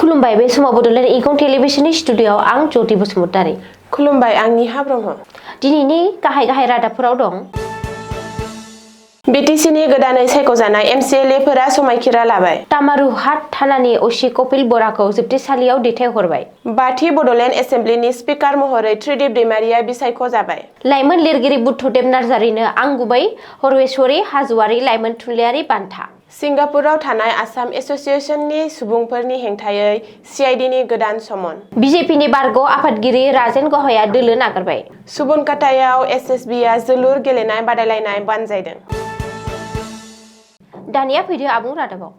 खुलुमबाय बे समाव बडलेण्ड इंखं टेलिभिजननि स्टुडिय'आव आं ज्योति बसुमतारी। खुलुमबाय आं निहा ब्रह्म। दिनैनि गाहाय रादाबफोराव दं। बिटिसिनि गोदानै सायख'जानाय एमसिएलएफोरा समायखिरा लाबाय। तामारुहाट थानानि असि कपिल बराखौ जोबथेसालियाव दैथायहरबाय। बाथि बडलेण्ड एसेम्ब्लिनि स्पिकार महरै त्रिदिप दैमारिया बिसायख' जाबाय। लाइमोन लिरगिरि बुद्धदेब नार्जारिनो आंगुबै हरवेश्वरी हाज'वारि लाइमोन थुनलाइयारि बान्था। सिंगापुराव थानाय आसाम एस'सिएशननि सुबुंफोरनि हेंथायै सिआइडिनि गोदान समन। बिजेपिनि बारग' आफादगिरि राजेन गहाया दोलो नागारबाय। सुबनखातायाव एसएसबिआ जोलुर गेलेनाय बादायलायनाय बानजायदों। दानिया फैदो आबुं रादाबाव।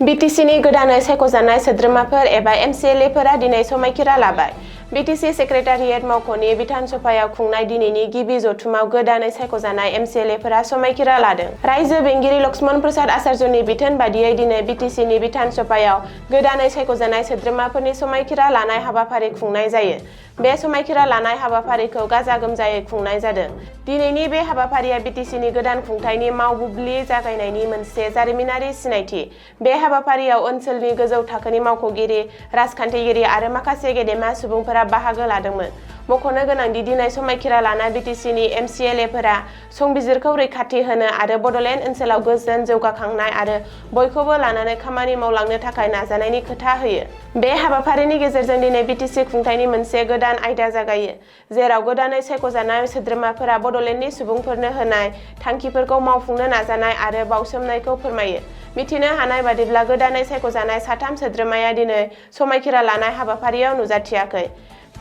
बिटिसिनि गोदानै सायख'जानाय सोद्रोमाफोर एबा एमसिएलएफोरा दिनै समायखिरा लाबाय। बिटिसि सेक्रेटारियेट मावख'नि बिधान सभायाव खुंनाय दिनैनि गिबि जथुमाव गोदानै सायख'जानाय एमसिएलएफोरा समायखिरा लादों। रायजो बेंगिरि लक्ष्मण प्रसाद आचार्यनि बिथोन बादियै दिनै बिटिसिनि बिधान सभायाव गोदानै सायख'जानाय सोद्रोमाफोरनि समायखिरा लानाय हाबाफारि खुंनाय जायो। बे समायखिरा लानाय हाबाफारिखौ गाजा गोमजायै खुंनाय जादों। दिनैनि बे हाबाफारिया बिटिसिनि गोदान खुंथायनि मावबुब्लि जागायनायनि मोनसे जारिमिनारि सिनायथि। बे हाबाफारियाव ओनसोलनि गोजौ थाखोनि मावख'गिरि, राजखान्थिगिरि आरो माखासे गेदेमा सुबुंफोरा बाहागो लादोंमोन। मख'नो गोनांदि दिनै समायखिरा लानाय बिटिसिनि एमसिएलएफोरा संबिजिरखौ रैखाथि होनो आरो बडलेण्ड ओनसोलाव गोजोन जौगाखांनाय आरो बयखौबो लानानै खामानि मावलांनो थाखाय नाजानायनि खोथा होयो। बे हाबाफारिनि गेजेरजों दिनै बिटिसि खुंथायनि मोनसे गोदान आयदा जागायो, जेराव गोदानै सायख'जानाय सोद्रोमाफोरा बडलेण्डनि सुबुंफोरनो होनाय थांखिफोरखौ मावफुंनो नाजानाय आरो बावसोमनायखौ फोरमायो। मिथिनो हानाय बादिब्ला गोदानै सायख'जानाय साथाम सोद्रोमाया दिनै समायखिरा लानाय हाबाफारियाव नुजाथियाखै।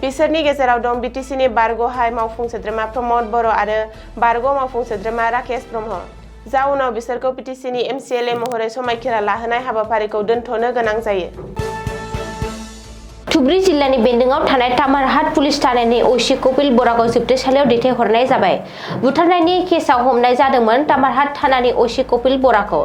बिसोरनि गेजेराव दं बिटिसिनि बारग'हाय मावफुं सोद्रोमा प्रमद बर' आरो बारग' मावफुं सोद्रोमा राकेश ब्रह्म। जाउनाव बिसोरखौ बिटिसिनि एमसिएलए महरै समायखिरा लाहोनाय हाबाफारिखौ दोनथ'नो गोनां जायो। धुबरी जिल्लानि बेन्दोंआव थानाय तामारहाट पुलिस थानायनि असि कपिल बराखौ जोबथेसालियाव दैथायहरनाय जाबाय। बुथारनायनि केसआव हमनाय जादोंमोन तामारहाट थानानि असि कपिल बराखौ।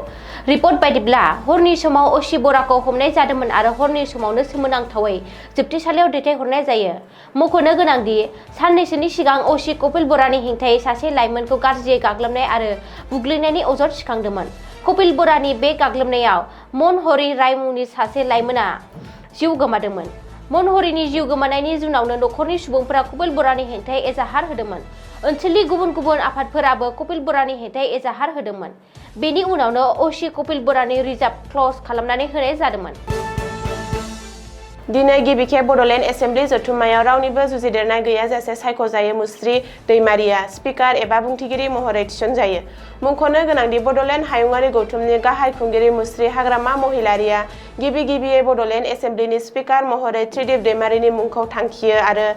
रिपर्ट बायदिब्ला हरनि समाव असि बराखौ हमनाय जादोंमोन आरो हरनि समावनो सोमोनांथावै जोबथेसालियाव दैथायहरनाय जायो। मख'नो गोनांदि साननैसोनि सिगां असि कपिल बरानि हेंथायै सासे लाइमोनखौ गाज्रियै गाग्लोबनाय आरो बुग्लिनायनि अजद थिखांदोंमोन। कपिल बरानि बे गाग्लोबनायाव मनहरी राय मुंनि सासे लाइमोना जिउ गोमादोंमोन। मनहरीनि जिउ गोमानायनि उनावनो नखरनि सुबुंफोरा कपिल बरानि हेंथायै एजाहार होदोंमोन। ओनसोलनि गुबुन गुबुन आफादफोराबो कपिल बरानि हेंथायै एजाहार होदोंमोन। बेनि उनावनो असि कपिल बरानि रिजार्भ क्लज खालामनानै होनाय जादोंमोन। दिनै गिबि खेब बडलेण्ड एसेम्ब्लि जथुम्मायाव रावनिबो जुजिदेरनाय गैयाजासे सायख'जायो मुस्रि दैमारिया स्पिकार एबा बुंथिगिरि महरै थिसनजायो। मुंख'नो गोनांदि बडलेण्ड हायुङारि गौथुमनि गाहाय खुंगिरि मुस्रि हाग्रामा महिलारिया गिबियै बडलेण्ड एसेम्ब्लिनि स्पिकार महरै त्रिदिप दैमारिनि मुंखौ थांखियो आरो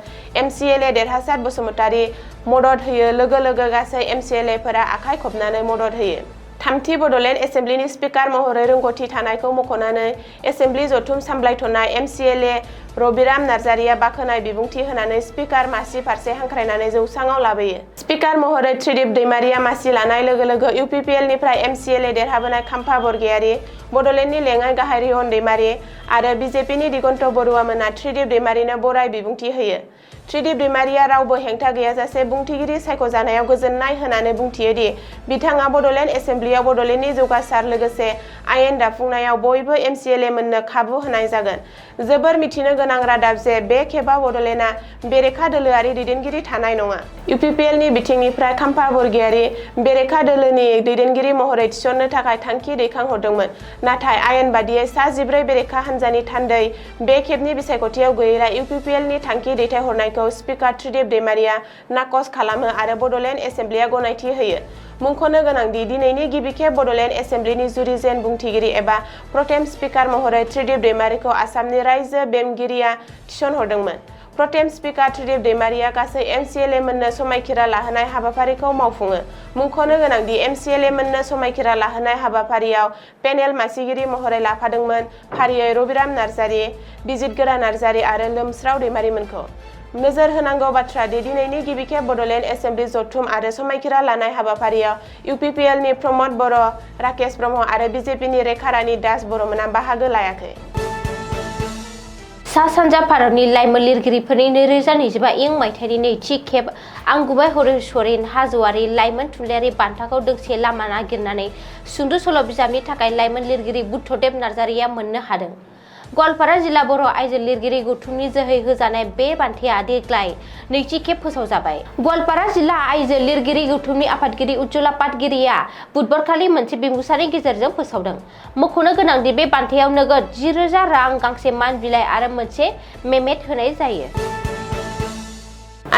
एमसिएलए देरहासार बसुमतारी मदद होयो। लोगो लोगो गासै एमसिएलएफोरा आखाइ खबनानै मदद होयो। थामथि बडलेण्ड एसेम्ब्लिनि स्पिकार महरै रोंग'थि थानायखौ मख'नानै एसेम्ब्लि जथुम सामलायथ'नाय एमसिएलए रबिराम नार्जारिया बाखनाय बिबुंथि होनानै स्पिकार मासि फारसे हांख्रायनानै जौसाङाव लाबोयो। स्पिकार महरै त्रिदिप दैमारिया मासि लानाय लोगो लोगो इउपिपिएलनिफ्राय एमसिएलए देरहाबोनाय खाम्फा बरगयारी, बडलेण्डनि लेङाइ गाहाय रिहन दैमारि आरो बिजेपिनि दिगन्त बरुवामोना त्रिदिप दैमारिनो बराय बिबुंथि होयो। त्रिदिप दैमारिया रावबो हेंथा गैयाजासे बुंथिगिरि सायख'जानायाव गोजोननाय होनानै बुंथियो दि बिथाङा बडलेण्ड एसेम्ब्लियाव बडलेण्डनि जौगासार लोगोसे आयेन दाफुंनायाव बयबो एमसिएलए मोननो खाबु होनाय जागोन। जोबोर मिथिनो गोनां रादाब जे बे खेबाव बडलेण्डआ बेरेखा दोलोआरि दैदेनगिरि थानाय नङा। इउपिपिएलनि बिथिंनिफ्राय खाम्फा बरगयारी बेरेखा दोलोनि दैदेनगिरि महरै थिसननो थाखाय थांखि दैखांहरदोंमोन, नाथाय आयेन बादियै सा 14 बेरेखा हान्जानि थान्दै बे खेबनि बिसायख'थियाव गैयैलाय इउपिपिएलनि थांखि दैथायहरनायखौ स्पिकार त्रिदिप दैमारिया नाकच खालामो आरो बडलेण्ड एसेम्ब्लिया गनायथि होयो। मुंख'नो गोनांदि दिनैनि गिबि खेब बडलेण्ड एसेम्ब्लिनि जुरिजेन बुंथिगिरि एबा प्रटेम स्पिकार महरै त्रिदिप दैमारिखौ आसामनि रायजो बेंगिरिया थिसनहरदोंमोन। प्रटेम स्पिकार त्रिदिप दैमारिया गासै एमसिएलए मोननो समायखिरा लाहोनाय हाबाफारिखौ मावफुङो। मुंख'नो गोनांदि एमसिएलए मोननो समायखिरा लाहोनाय हाबाफारियाव पेनेल मासिगिरि महरै लाफादोंमोन फारियै रबिराम नार्जारि, बिजितगोरा नार्जारि आरो लोमस्राव दैमारिमोनखौ। नोजोर होनांगौ बाथ्रा दि दिनैनि गिबि खेब बडलेण्ड एसेम्ब्लि जथुम आरो समायखिरा लानाय हाबाफारियाव इउपिपिएलनि प्रमद बर', राकेश ब्रह्म आरो बिजेपिनि रेखा रानी दास बर'मोना बाहागो लायाखै। सा सानजा भारतनि लाइमोन लिरगिरिफोरनि 2025 मायथाइनि नैथि खेब आंगुबाय हरिश्वरीन हाजोआरि लाइमोन थुनलाइयारि बान्थाखौ दोंसे लामा नागिरनानै सुंद' सल' बिजाबनि थाखाय लाइमोन लिरगिरि बुद्धदेब नार्जारिया मोननो हादों। गवालपारा जिल्ला बर' आइजो लिरगिरि गौथुमनि जोहै होजानाय बे बान्थाया देग्लाय नैथि खेब फोसावजाबाय। गवालपारा जिल्ला आइजो लिरगिरि गौथुमनि आफादगिरि उज्ज्वला पाटगिरिया बुधबारखालि मोनसे बिबुंसारनि गेजेरजों फोसावदों। मख'नो गोनांदि बे बान्थायाव नोगोद 10,000 रां, गांसे मान बिलाइ आरो मोनसे मेमेट होनाय जायो।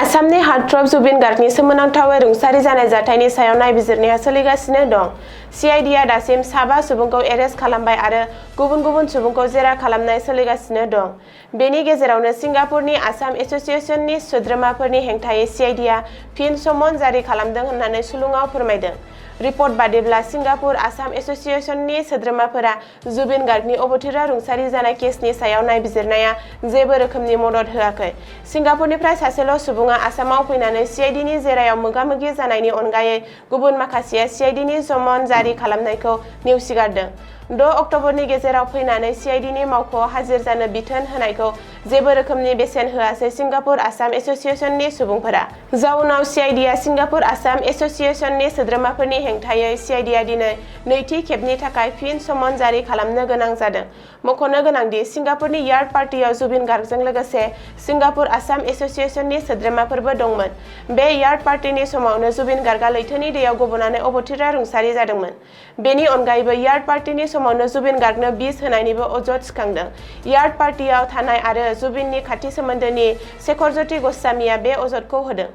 आसामनि हार्टथ्रब जुबिन गार्गनि सोमोनांथावै रुंसारि जानाय जाथायनि सायाव नायबिजिरनाया सोलिगासिनो दं। CIDआ दासिम 7 सुबुंखौ एरेस्ट खालामबाय आरो गुबुन गुबुन सुबुंखौ जेरा खालामनाय सोलिगासिनो दं। बेनि गेजेरावनो सिंगापुरनि आसाम एस'सिएशननि सोद्रोमाफोरनि हेंथायै CIDआ फिन समन जारि खालामदों होननानै सुलुङाव फोरमायदों। रिपर्ट बादिब्ला सिंगापुर आसाम एस'सिएशननि सोद्रोमाफोरा जुबिन गार्गनि अबथिरा रुंसारि जानाय केसनि सायाव नायबिजिरनाया जेबो रोखोमनि मदद होआखै। सिंगापुरनिफ्राय सासेल' सुबुङा आसामाव फैनानै CIDनि जेरायाव मोगा-मोगि जानायनि अनगायै गुबुन माखासेया CIDनि समन जारि खालामनायखौ नेवसिगारदों। 6 अक्ट'बरनि गेजेराव फैनानै CIDनि मावख'आव हाजिर जानो बिथोन होनायखौ जेबो रोखोमनि बेसेन होआसै सिंगापुर आसाम एस'सिएशननि सुबुंफोरा। जाउनाव CIDआ सिंगापुर आसाम एस'सिएशननि सोद्रोमाफोरनि हेंथायै CIDआ दिनै नैथि खेबनि थाखाय फिन समन जारि खालामनो गोनां जादों। मख'नो गोनांदि सिंगापुरनि यार्ड पार्टियाव जुबिन गार्गजों लोगोसे सिंगापुर आसाम एस'सिएशननि सोद्रोमाफोरबो दंमोन। बे यार्ड पार्टिनि समावनो जुबिन गार्गआ लैथोनि दैयाव गबनानै अबथिरा रुंसारि जादोंमोन। बेनि अनगायैबो यार्ड पार्टिनि समावनो जुबिन गार्गनो बिस होनायनिबो अजद थिखांदों। यार्ड पार्टियाव थानाय आरो जुबिननि खाथि सोमोन्दोनि शेखरज्योति गस्वामीआ बे अजदखौ होदों।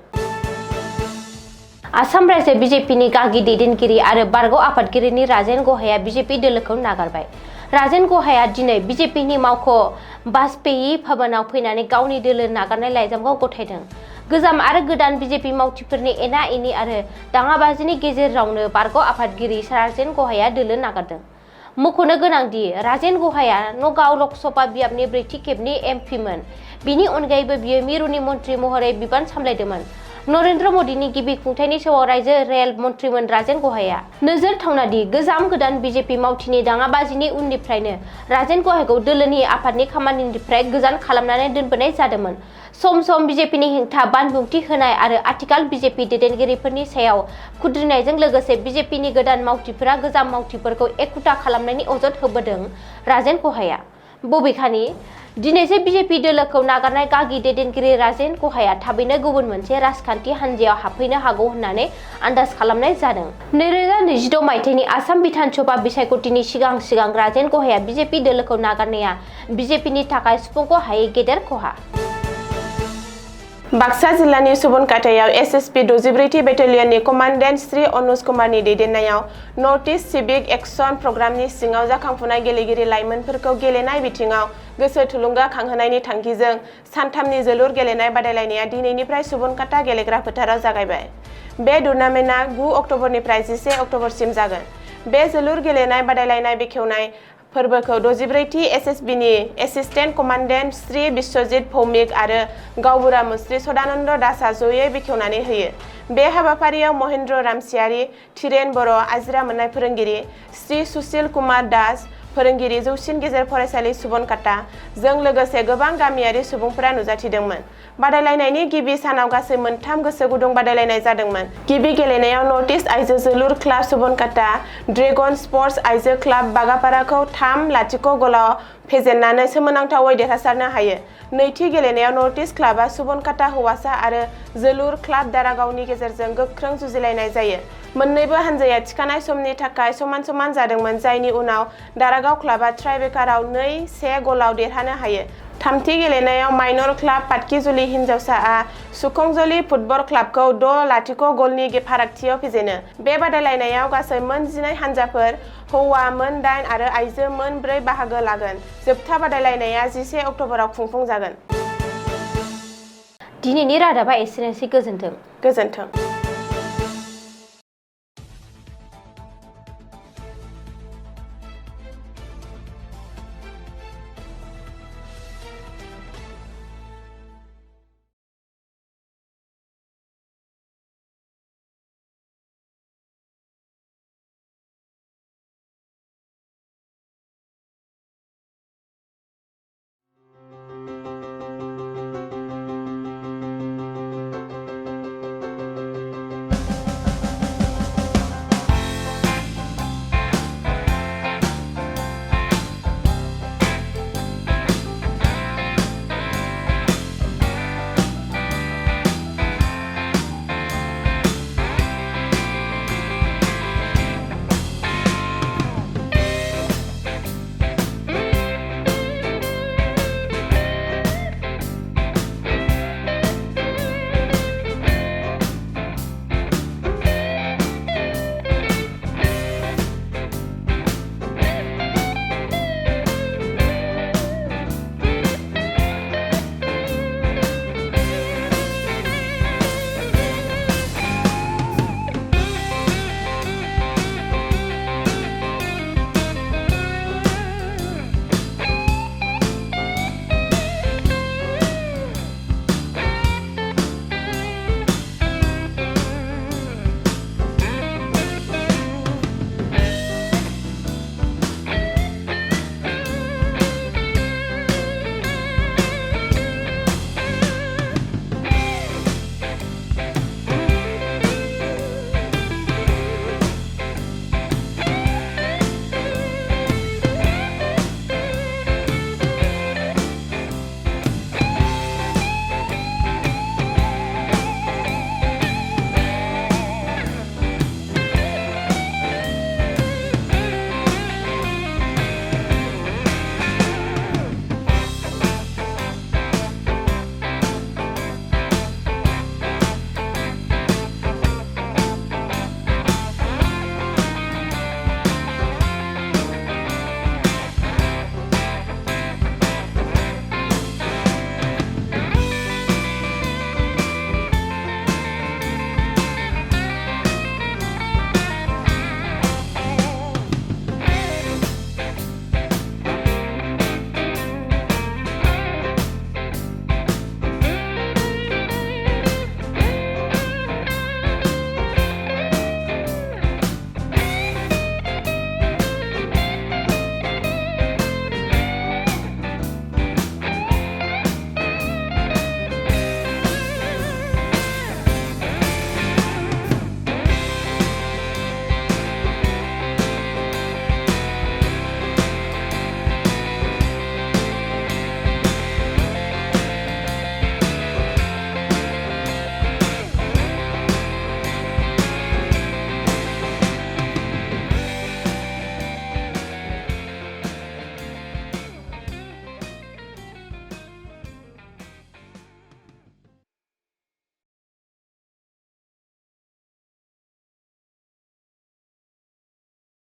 आसाम रायजो बिजेपिनि गागि दैदेनगिरि आरो बारग' आफादगिरिनि राजेन गहाया बिजेपि दोलोखौ नागारबाय। राजेन गहाया दिनै बिजेपिनि मावख' बाजपेयी भवनाव फैनानै गावनि दोलो नागारनाय लाइजामखौ गथायदों। गोजाम आरो गोदान बिजेपि मावथिफोरनि एना-एनि आरो दाङाबाजिनि गेजेरावनो बारग' आफादगिरि राजेन गहाया दोलो नागारदों। मख'नो गोनांदि राजेन गहाया नगाव लकसभा बियाबनि 4थि खेबनि एमपिमोन। बिनि अनगायैबो बियो मिरुनि मन्थ्रि महरै बिबान सामलायदोंमोन। नरेन्द्र मदिनि गिबि खुंथायनि समाव रायजो रेल मन्थ्रिमोन राजेन गहाया। नोजोर थावनादि गोजाम गोदान बिजेपि मावथिनि दाङाबाजिनि उननिफ्रायनो राजेन गहायखौ दोलोनि आफादनि खामानिनिफ्राय गोजान खालामनानै दोनबोनाय जादोंमोन। सम सम बिजेपिनि हेंथा बानबुंथि होनाय आरो आथिखाल बिजेपि दैदेनगिरिफोरनि सायाव खुद्रिनायजों लोगोसे बिजेपिनि गोदान मावथिफोरा गोजाम मावथिफोरखौ एखुथा खालामनायनि अजद होबोदों राजेन गहाया। बबेखानि दिनैसो बिजेपि दोलोखौ नागारनाय गागि दैदेनगिरि राजेन गहाया थाबैनो गुबुन मोनसे राजखान्थि हान्जायाव हाबफैनो हागौ होननानै आन्दाज खालामनाय जादों। 2026 मायथाइनि आसाम बिधान सभा बिसायख'थिनि सिगां सिगां राजेन गहाया बिजेपि दोलोखौ नागारनाया बिजेपिनि थाखाय सुफुंख' हायै गेदेर खहा। बाक्सा जिल्लानि सुबनकाटायाव एसएसपि 64थि बेटेलियननि कमान्डेन्ट श्री अनुज कुमारनि दैदेननायाव नर्थ इस्ट सिभिक एक्शन प्रग्रामनि सिङाव जाखांफुनाय गेलेगिरि लाइमोनफोरखौ गेलेनाय बिथिङाव गोसो थुलुंगाखांहोनायनि थांखिजों सानथामनि जोलुर गेलेनाय बादायलायनाया दिनैनिफ्राय सुबनकाटा गेलेग्रा फोथाराव जागायबाय। बे टुर्नामेन्टआ 9 अक्ट'बरनिफ्राय 11 अक्ट'बरसिम जागोन। बे जोलुर गेलेनाय बादायलायनाय बेखेवनाय फोरबोखौ 64थि एसएसबिनि एसिस्टेन्ट कमान्डेन्ट श्री बिश्वजित भौमिक आरो गावबुरा मुस्रि सदानन्द दासआ जयै बेखेवनानै होयो। बे हाबाफारियाव महेन्द्र रामसियारि, थिरेन बर', आजिरा मोननाय फोरोंगिरि श्री सुशील कुमार दास, फोरोंगिरि जौसिन गेजेर फरायसालि सुबनकाटा जों लोगोसे गोबां गामियारि सुबुंफोरा नुजाथिदोंमोन। बादायलायनायनि गिबि सानाव गासै 3 गोसो गुदुं बादायलायनाय जादोंमोन। गिबि गेलेनायाव नर्थ इस्ट आइजो जोलुर क्लाब सुबनकाटा ड्रेगन स्पर्ट्स आइजो क्लाब बागापाराखौ 3-0 गलाव फेजेननानै सोमोनांथावै देरहासारनो हायो। नैथि गेलेनायाव नर्थ इस्ट क्लाबा सुबनकाटा हौवासा आरो जोलुर क्लाब दारागावनि गेजेरजों गोख्रों जुजिलायनाय जायो। मोन्नैबो हानजाया थिखानाय समनि थाखाय समान-समान जादोंमोन, जायनि उनाव दारागाव क्लाबा ट्राइब्रेकाराव 2-1 गलाव देरहानो हायो। थामथि गेलेनायाव माइनर क्लाब पाटकिजुलि हिन्जावसाआ सुखंजलि फुटबल क्लाबखौ 6-0 गलनि फारागथियाव फेजेनो। बे बादायलायनायाव गासै 12 हानजाफोर, हौवा 8 आरो आइजो 4 बाहागो लागोन। जोबथा बादायलायनाया 11 अक्ट'बराव खुंफुंजागोन। दिनैनि रादाबा एसेनोसै। गोजोन्थों।